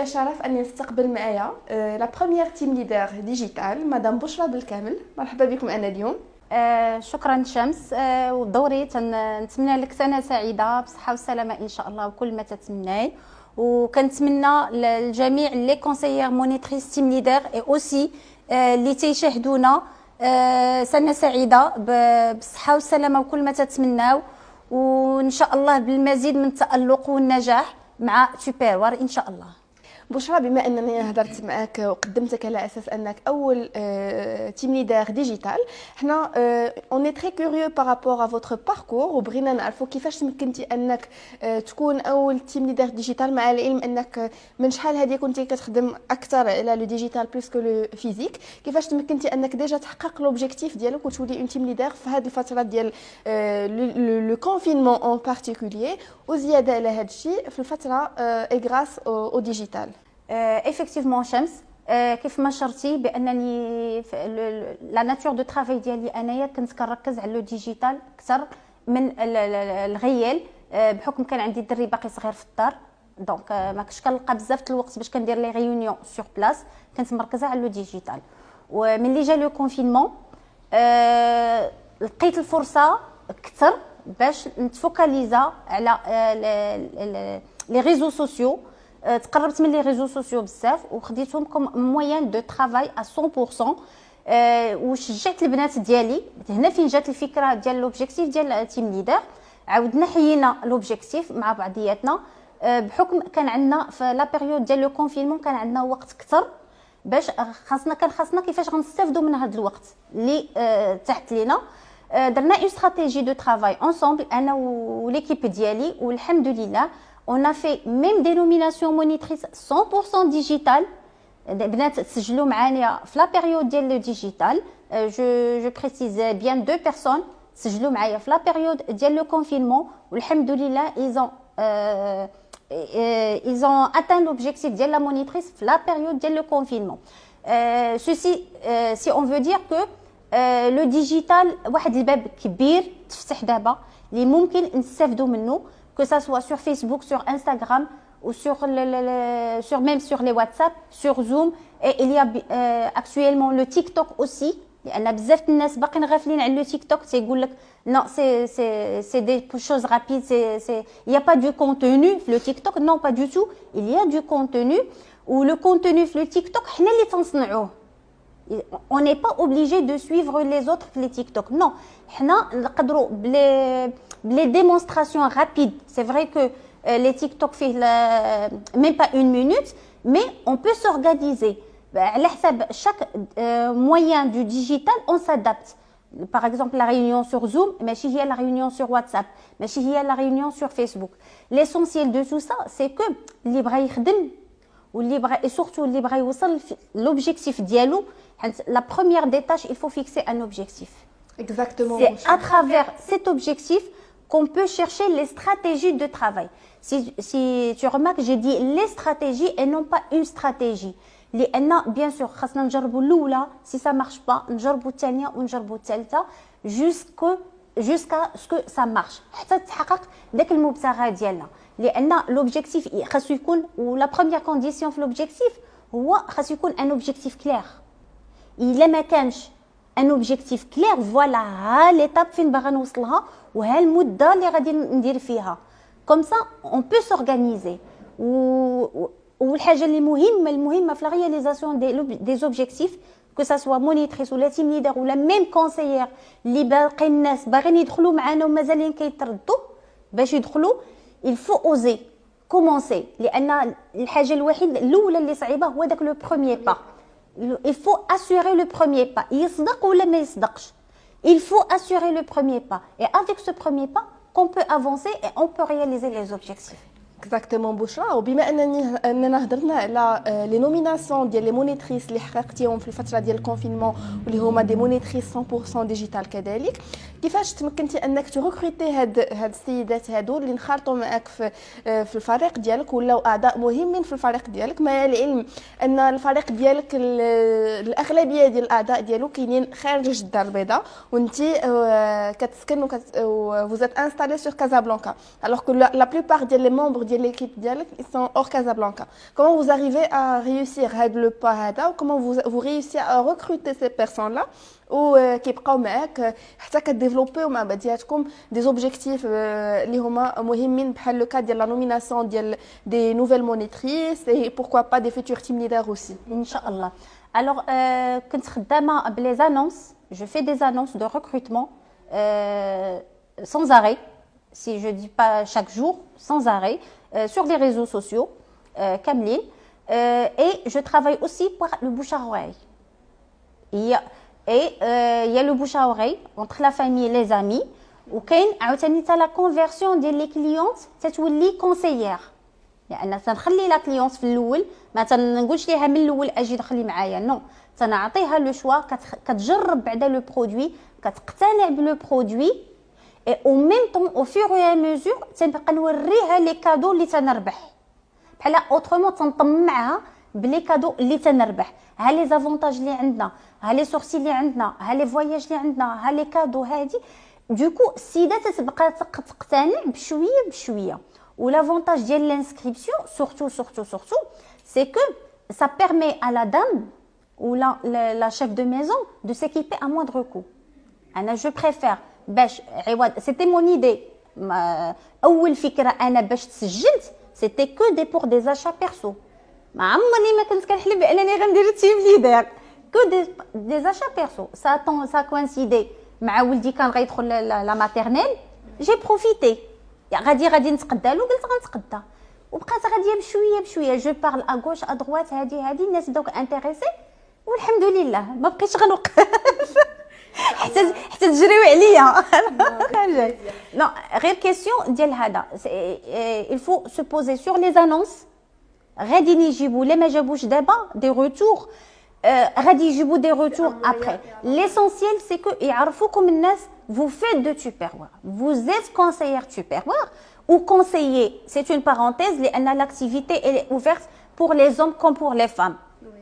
ليا شرف اني نستقبل معايا لا بروميير تيم ليدر ديجيتال مدام بشرى بالكامل. مرحبا بكم انا اليوم. شكرا شمس. ودوري نتمنى لك سنه سعيده بصحه والسلامه ان شاء الله وكل ما تتمناي، وكنتمنى للجميع لي كونسيير مونيتريس تيم ليدر اي اوسي اللي تيشاهدونا سنه سعيده بالصحه والسلامه وكل ما تتمناو، وان شاء الله بالمزيد من التالق والنجاح مع سوبر ان شاء الله. بشرى، بما انني هضرت معك وقدمتك على اساس انك اول تيم ليدر ديجيتال، حنا اون اي تري كوريو بارابور ا فوتر باركور، وبغينا نعرفوا كيفاش تمكنتي انك تكون اول تيم ليدر ديجيتال، مع العلم انك من شحال هذه كنتي كتخدم اكثر على لو ديجيتال بلوس كو لو فيزيك. كيفاش تمكنتي انك ديجا تحقق لوبجيكتيف ديالك وتولي اون تيم ليدر في هذه الفتره ديال لو كونفينمون اون بارتيكولير، وزياده على هذا الشيء في الفتره اي غراس او ديجيتال؟ effectivement شمس، كيف ما شرتي بانني لا ناتور دو ترافاي ديالي انايا كنت كنركز على لو ديجيتال اكثر من الغيال، بحكم كان عندي دري باقي صغير في الدار، دونك ما كنتش كنلقى بزاف الوقت باش كندير لي ريونيون سور بلاص، كنت مركزه على لو ديجيتال. وملي جا لو كونفينمون لقيت الفرصه اكثر باش نتفوكاليزا على لي ريزو سوسيو. تقربت من لي ريزو سوسيو بزاف وخديتهم كوم موين دو ترافاي ا 100%. وشجعت البنات ديالي، هنا فين جات الفكره ديال لوبجيكتيف ديال تيم ليدر. عاودنا حيينا لوبجيكتيف مع بعضياتنا، بحكم كان عندنا في لا بيريود ديال لو كونفينمون كان عندنا وقت اكثر باش خاصنا كيفاش غنستافدوا من هذا الوقت اللي تحت لينا. درنا اون استراتيجي دو ترافاي انصومبل انا وليكيب ديالي، والحمد لله on a fait même des nominations monitrices 100% digital. بنات تسجلوا معايا في لا بيريود ديال لو ديجيتال. جو بريسيز بيان دو بيرسون تسجلوا معايا في لا بيريود ديال لو كونفينمون، والحمد لله ils ont atteint l'objectif ديال لا مونيتريس في لا بيريود ديال لو كونفينمون. ceci si on veut dire que لو ديجيتال واحد الباب كبير تفتح دابا اللي ممكن نستافدوا منه، que ça soit sur Facebook, sur Instagram ou même sur les WhatsApp, sur Zoom. Et il y a actuellement le TikTok aussi. لأن بزاف الناس باقيين غافلين على لو تيك توك، تيقول لك non c'est des choses rapides, il y a pas du contenu في لو تيك توك. non pas du tout, il y a du contenu. ou le contenu في لو تيك توك حنا اللي تنصنعوه. on n'est pas obligé de suivre les autres في لي تيك توك. non, حنا نقدروا les démonstrations rapides. C'est vrai que les TikTok fait même pas une minute, mais on peut s'organiser. على حساب chaque moyen du digital, on s'adapte. Par exemple, la réunion sur Zoom, ماشي هي la réunion sur WhatsApp, ماشي هي la réunion sur Facebook. L'essentiel de tout ça, c'est que اللي بغا يخدم واللي بغا et surtout اللي بغا يوصل l'objectif ديالو. La première des tâches, il faut fixer un objectif. Exactement. C'est à travers cet objectif qu'on peut chercher les stratégies de travail. Si tu remarques, j'ai dit les stratégies et non pas une stratégie. لأن bien sûr خاصنا نجربوا الأولى، si ça marche pas نجربوا الثانية ونجربوا الثالثة jusqu'à ce que ça marche حتى تحقق داك المبتغى ديالنا. لأن l'objectif خاصو يكون، ولا première condition في l'objectif هو خاصو يكون un objectif clair. إلا ما كانش ان اوبجيكتيف كلير، فوالا ها ليتاب فين باغا نوصلها وها المده اللي غادي ندير فيها. كوم سا اون بو سورغانيزي. والحاجه اللي المهمه في لا رياليزاسيون دي زوبجيكتيف، كو سا سوا مونيتريس ولا تيم ليدر ولا ميم كونسيير اللي باقي الناس باغيين يدخلوا معنا ومازالين كيتردوا باش يدخلوا، il faut oser commencer. لان الحاجه الوحيده الاولى اللي صعيبه هو داك لو بروميير با. Il faut assurer le premier pas. يصدق ولا ما يصدقش. Il faut assurer le premier pas. Et avec ce premier pas, qu'on peut avancer et on peut réaliser les objectifs. اكزاكتومون بشرى. وبما اننا هضرنا على لي نوميناسيون ديال لي مونيتريس اللي حققتيهم في الفتره ديال الكونفينمون واللي هما دي مونيتريس 100% ديجيتال كذلك، كيفاش تمكنتي انك تركروتي هاد السيدات هادو اللي نخالطوا معاك في الفريق ديالك ولاو اعضاء مهمين في الفريق ديالك، مع العلم ان الفريق ديالك الاغلبيه ديال الاعضاء ديالو كاينين خارج الدار البيضاء، وانت كتسكن vous êtes installé sur Casablanca, alors que la plupart des membres de l'équipe ديالك ils sont hors Casablanca. Comment vous arrivez à réussir le pas هذا, ou comment vous réussissez à recruter ces personnes là وكيبقاو معاك حتى كديفلوبيو مع بعضياتكم دي زوبجيكتيف اللي هما مهمين بحال لو كا ديال لا نوميناسيون ديال دي نوفيل مونيتريس اي بوركوا با دي فيتور تيم ليدر اوسي ان شاء الله. Alors كنت خدامه بلي زانونس, je fais des annonces de recrutement sans arrêt, si je dis pas chaque jour, sans arrêt, sur les réseaux sociaux كاملين, et je travaille aussi pour le bouche à oreille. Il y a le bouche à oreille entre la famille et les amis, وكاين عاوتاني حتى لا كونفيرسيون ديال لي كليونت تتولي كونسيير, لان تنخلي لا كليونت في الاول ما تنقولش ليها من الاول اجي دخلي معايا, نو تنعطيها لو شوا, كتجرب بعدا لو برودوي, كتقتنع بلو برودوي, اي او ميم طون او فور اي ميزور تنبقى نوريها لي كادو اللي تنربح, بحال اوترومون تنطمعها بلي كادو اللي تنربح, ها لي زافونتاج اللي عندنا, ها لي سورسي اللي عندنا, ها لي فواياج اللي عندنا, ها لي كادو هادي. دوكو السيده تتبقى تقتنع بشويه بشويه. ولافونتاج ديال لانسكريبسيون surtout c'est que ça permet à la dame ou la chef de maison de s'équiper à moindre coût. انا je préfère باش عوض, c'était mon idée, اول فكره انا باش تسجلت c'était que des pour des achats perso. ما عمرني ما كنت كنحلم بانني غندير تيم ليدر, que des achats perso. ça coïncidait مع ولدي كان غيدخل لا ماتيرنيل, j'ai profité غادي نتقدى له, قلت غنتقدى, وبقات غاديه بشويه جو بارل ا غوش ا دروات, هادي الناس بداوك انتريسي, والحمد لله ما بقيتش غنوقف حتى تجريو عليا. نو غير كيسيون ديال هذا, il faut se poser sur les annonces, غادي يجيبوا لا ما جابوش دابا دي روتور, غادي يجيبوا دي روتور ابري. ليسونسيال سي كو يعرفوكم الناس, vous faites de tupperware, vous êtes conseillère tupperware ou conseiller, c'est une parenthèse, لأن l'activité elle est ouverte pour les hommes comme pour les femmes.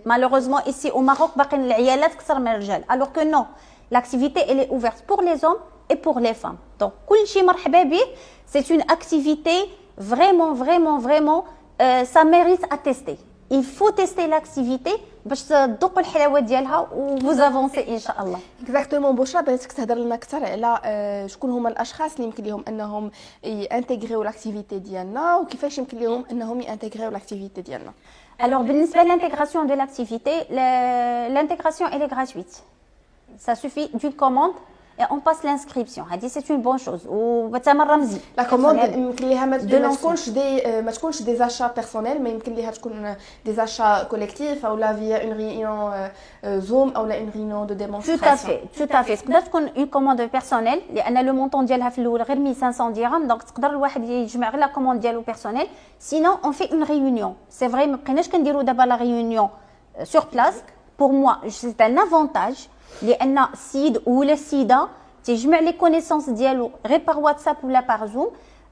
Malheureusement ici au Maroc باقين العيالات اكثر من الرجال, alors que non, l'activité elle est ouverte pour les hommes et pour les femmes. Donc كلشي مرحبا به, c'est une activité vraiment ça mérite à tester. Il faut tester l'activité باش تذوقوا الحلاوه ديالها و vous avancez ان شاء الله. اكزاكتومون. بوشرا بغيتك تهضر لنا اكثر على شكون هما الاشخاص اللي يمكن لهم انهم يانتيغريو لاكتيفيتي ديالنا, وكيفاش يمكن لهم انهم يانتيغريو لاكتيفيتي ديالنا. Alors بالنسبه للانتيغراسيون دو لاكتيفيتي, l'intégration elle est gratuite. Ça suffit d'une commande et on passe l'inscription. هذه c'est une bonne chose وبتمر رمزي. لا كوموند يمكن ليها ما تكونش دي زاشا بيرسونيل, ما يمكن ليها تكون دي زاشا كوليكتيف او لا فيا اون ريونيون زوم او لا اون ريونيون دو ديمونستراسيون. tout à fait تقدر تكون اون كوموند بيرسونيل, لان لو مونطون ديالها في الاول غير 1500 درهم, دونك تقدر الواحد يجمع غير لا كوموند ديالو بيرسونيل. سينون اون في اون ريونيون, سي فري ما بقيناش كنديروا دابا لا ريونيون سور بلاص. بور موا سي ان افونتاج, لان السيد ولا السيده تيجمع لي كونيسونس ديالو غير بار واتساب ولا بار زوم.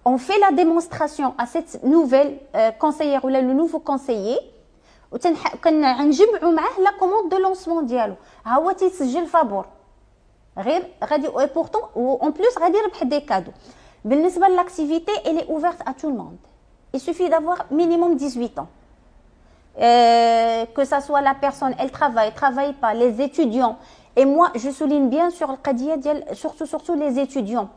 on fait la démonstration à cette nouvelle conseillère ولا le nouveau conseiller, وكنجمعوا معاه لا كوموند دو لونسمون ديالو, ها هو تيسجل فابور غير غادي اي بورتون اون بلوس غادي يربح دي كادو. بالنسبه لاكتيفيتي elle est ouverte à tout le monde, il suffit d'avoir minimum 18 ans, que ça soit la personne elle travaille pas, les étudiants. Et moi, je souligne bien sur le qadia ديال surtout les étudiants.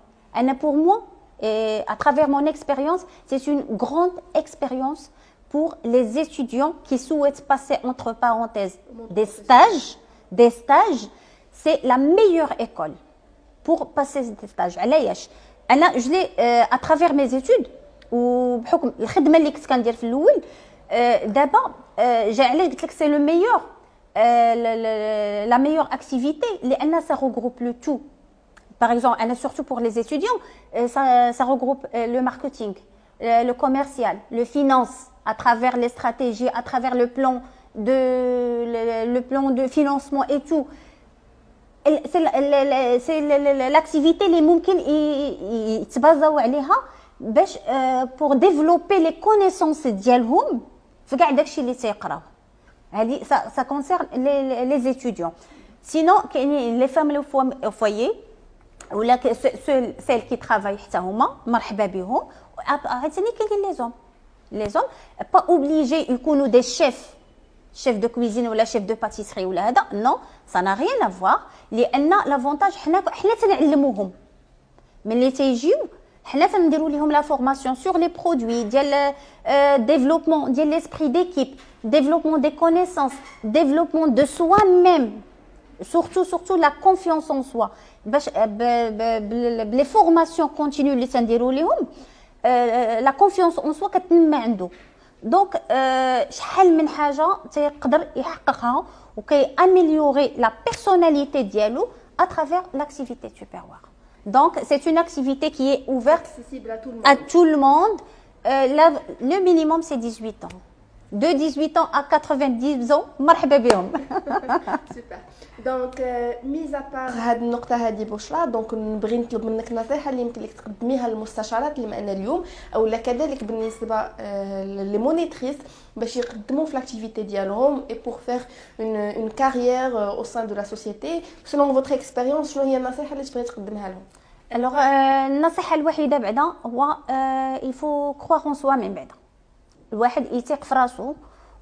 Pour moi, et à travers mon expérience, c'est une grande expérience pour les étudiants qui souhaitent passer entre parenthèses des stages. C'est la meilleure école pour passer des stages. علاش انا je l'ai à travers mes études وبحكم الخدمه اللي كنت كندير في الاول, دابا جا علاش قلت لك c'est le meilleur. La meilleure activité, ça regroupe le tout. Par exemple, surtout pour les étudiants, ça regroupe le marketing, le commercial, le finance, à travers les stratégies, à travers le plan de financement et tout. سي لاكتيفيتي اللي ممكن يتبازاو عليها باش بور ديفلوبي لي كونيسونس ديالهم في كاع داكشي اللي تيقراو. هذه سا كونسيرن لي زيتيديون. سينو كاينين لي فام لو فويي ولا سيل كي ترافاي حتى هما مرحبا بهم. عاوتاني كاينين لي زوم با اوبليجي يكونوا دي شيف de cuisine ولا chef de pâtisserie ولا هذا non ça n'a rien à voir لان لافونتاج حنا تنعلموهم ملي تيجيو حنا تنديروا لهم لا فورماسيون سور لي برودوي ديال ديفلوبمون ديال ليسبري ديكيب développement des connaissances développement de soi-même surtout la confiance en soi باش بلي فورماسيون كونتينيو اللي تنديروا لهم لا كونفيونس اون سوا كتنمى عنده. دونك شحال من حاجه تيقدر يحققها وكي اميليوري لا بيرسوناليتي ديالو à travers l'activité tupperware. Donc c'est une activité qui est ouverte à tout le monde. Le minimum c'est 18 ans. De 18 ans à 90 ans مرحبا بهم. سوبر. دونك ميز ابار هاد النقطه هذه بشرى دونك نبغي نطلب منك نصيحه اللي يمكن لك تقدميها للمستشارات اللي معنا اليوم او لا كذلك بالنسبه لي مونيتريس باش يقدموا في لاكتيفيتي ديالهم اي بور فير اون كارير او سان دو لا سوسيتي سولون فوتر اكسبيريونس شنو هي النصيحه اللي تبغي تقدمها لهم؟ الوغ النصيحه الوحيده بعدا هو يفو كروار اون سوا من بعدا الواحد يثق في راسو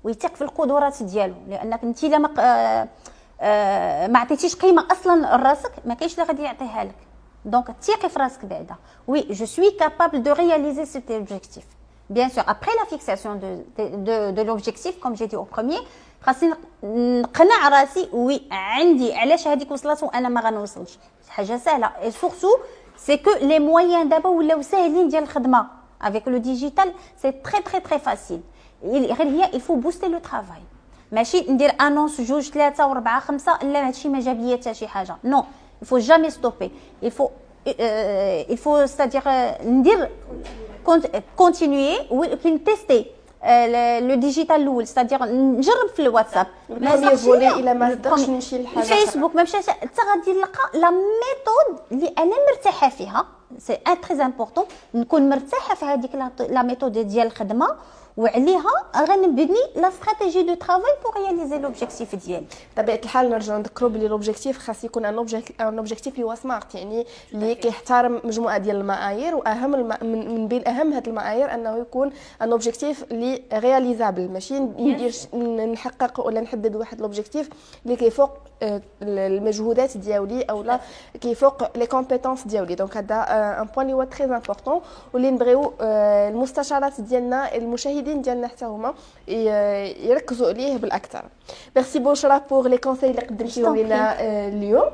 ويثق في القدرات ديالو لانك انت الا ما عطيتيش قيمه اصلا لراسك ما كاينش اللي غادي يعطيها لك. دونك ثقي في راسك بعدا وي جو سوي كابابل دو رياليزي سيت اوبجيكتيف. Bien sûr, après la fixation de l'objectif, comme j'ai dit au premier, خاصني نقنع راسي وي عندي علاش هذيك وصلت وانا ما غنوصلش. حاجه سهله et surtout c'est que les moyens دابا ولاو ساهلين ديال الخدمه. Avec le digital, c'est très facile. Il faut booster le travail. ماشي ندير انونس 2 3 4 5 لا هادشي ما جاب ليا حتى شي حاجه. Non, il faut jamais stopper. Il faut c'est-à-dire ندير continuer ou tester le digital الاول c'est-à-dire نجرب في الواتساب ما فولي الا ما صدقش نمشي لحاجه فيسبوك ما مشاش حتى غادي نلقى لا ميثود اللي انا مرتاحه فيها. سي تري امبورطون نكون مرتاحه في هذيك لا ميثود ديال الخدمه وعليها غنبني لا استراتيجي دو ترافاي بور رياليزي لوبجيكتيف ديالي. بطبيعه الحال نرجعوا نذكروا بلي لوبجيكتيف خاص يكون ان اوبجيكتيف اللي هو سمارت يعني اللي كيحترم مجموعه ديال المعايير واهم من بين اهم هذه المعايير انه يكون ان اوبجيكتيف اللي رياليزابل ماشي ندير نحقق ولا نحدد واحد لوبجيكتيف اللي كيفوق المجهودات ديالي او لا كيفوق لي كومبيتونس ديالي. دونك هذا ان بوين اللي هو تري امبورطون واللي نبغيو المستشارات ديالنا المشاهدين ديالنا حتى هما يركزوا عليه بالاكثر. ميرسي بوشرا بور لي كونساي اللي قدمتيهم لنا اليوم.